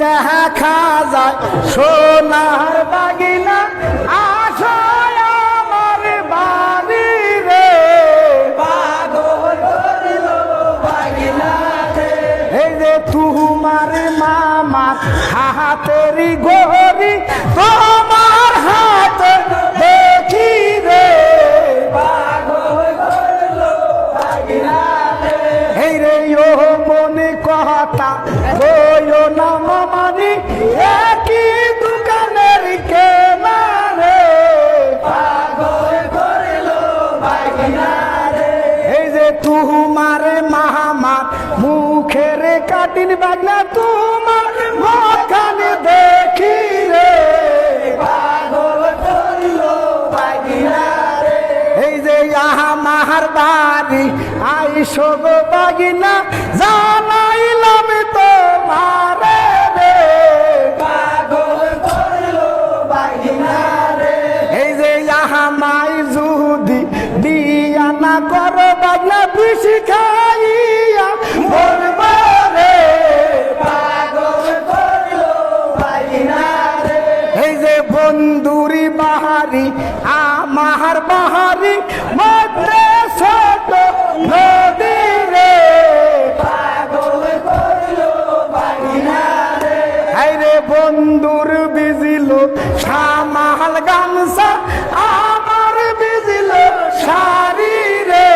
দেখা যায় সোনার বাগিনা আশায় আমার বাড়ি রে পাগল করিল বাগিনা রে। এই যে তোমার মামার হাতেরই ঘড়ি তোমার হাতে দেখি রে পাগল করিল বাগিনা রে। এই রে ও মনে কথা কইও না মামানি একই দোকানের কেনা রে পাগল করিল বাগিনা রে। এই যে তোমার মামার মুখের কাটিন বাগনা তোমার মুখখানে দেখি রে পাগল করিল বাগিনা রে। এই যে আমার বাড়ি আইসো গো বাগিনা জানাইলাম তোমারে রে পাগল করিল বাগিনা রে। এই যে আমায় যদি বিয়া না করো বাগনা বেশি খাইয়া মরবা রে পাগল করিল বাগিনা রে। এই যে বন্ধুরি বাহারি আমার বাহারি মধ্যে ছোট নদী রে পাগল করিল বাগিনা রে। এই রে বন্ধুর বিজিল সামাল গামছা আমার বিজিল শাড়ি রে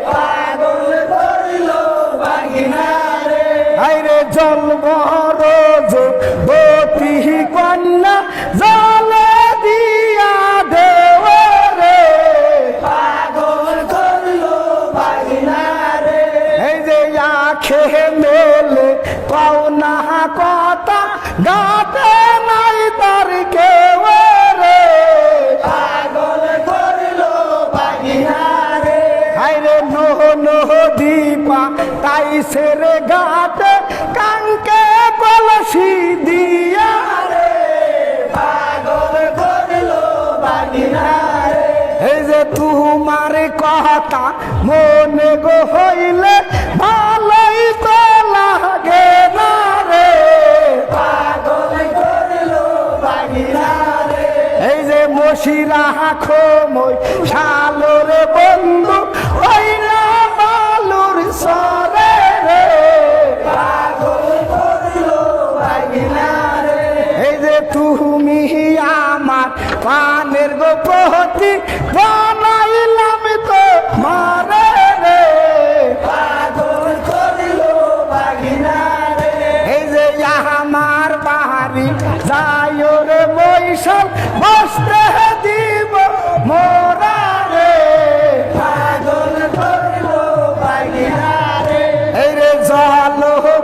পাগল করিল বাগিনা রে। এই রে জল বরজ বতি কন্যা জলে দিয়া দেও রে পাগল করিল বাগিনা রে। এই যে আখে মেলে পাওনা কথা গাতে নাই তার কেউ রে পাগল করিল বাগিনা রে। হাই রে নোহ নোহ দীপা তাই সেরে গাতে কাঙ্কে কলসি দিয়া রে পাগল করিল বাগিনা রে। এই যে তোমার কথা মনে গো হইলে ভালোই তো লাগে না রে পাগল করিল বাগিনা রে। এই যে মশিরা খোমই শালোর বন্ধু হইলা বালুর সরে রে পাগল করিল বাগিনা রে। এই যে তুমি আমার পানের গো প্রতি বানাইলাম তো মারে রে পাগল করিল বাগিনা রে। এই যে আমার বাড়ি যাইও রে বৈশাল বসতে দিব মোরা রে পাগল করিল বাগিনা রে। এই রে জল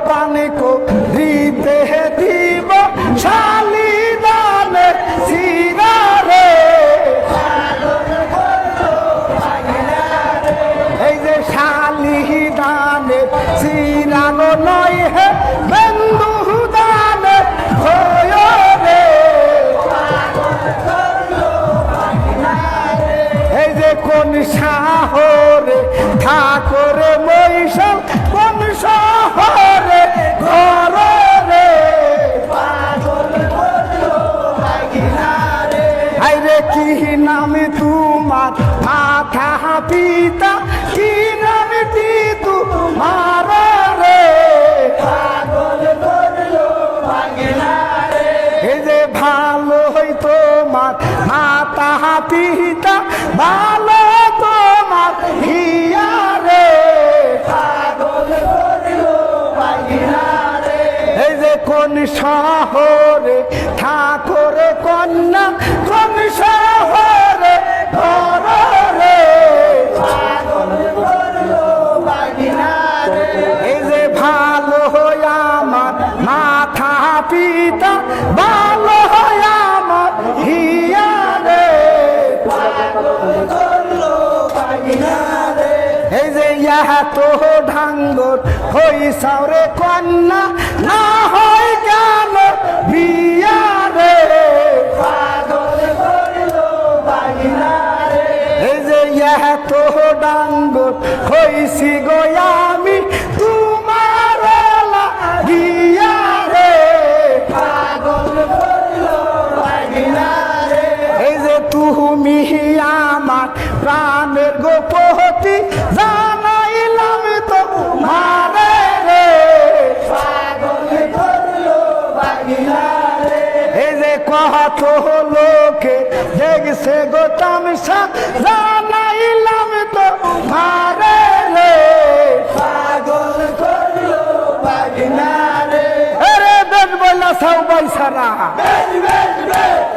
পানি কো দিতে দিব শালি দানে সিরা রে পাগল করিল বাগিনা রে। এই যে শালি দানে সিরানো নয় হে বন্ধু দানে হয় রে পাগল করিল বাগিনা রে। এই যে কোন শহরে ঠাকুরে মৈশাল কোন শহরে ঘর রে পাগল করিল বাগিনা রে। এই রে কি নাম তোমার মাথা পিতা কি নাম তোমার রে পাগল করিল বাগিনা রে। এই যে ভালো হই তোমার মাতা পিতা ভালো তোমার হিয়া রে পাগল করিল বাগিনা রে। এই যে কোন শহরে ঠাকুর কন্যা কোন শহরে ঘর রে পাগল করিল বাগিনা রে। এই যে ভালো আমার মাথা পিতা ভালো আমার হিয়া রে পাগল করিল বাগিনা রে। এই যে ইহা তো ঢাঙ্গর হই সাউরে কন্যা না হয় কেন বিয়া রে পাগল করিল বাগিনা রে। এই যে ইহা তো ডাঙ্গর হইছি গো আমি তোমার লাগিয়া রে নামের গোপতি জানাইলাম তো মারে রে পাগল করলো বাগিনা রে এই যে কত লোকে দেখছে গো তামসা জানাইলাম তো মারে রে পাগল করলো বাগিনা রে আরে বেশ বললা সবাই সারা বেশ বেশ বেশ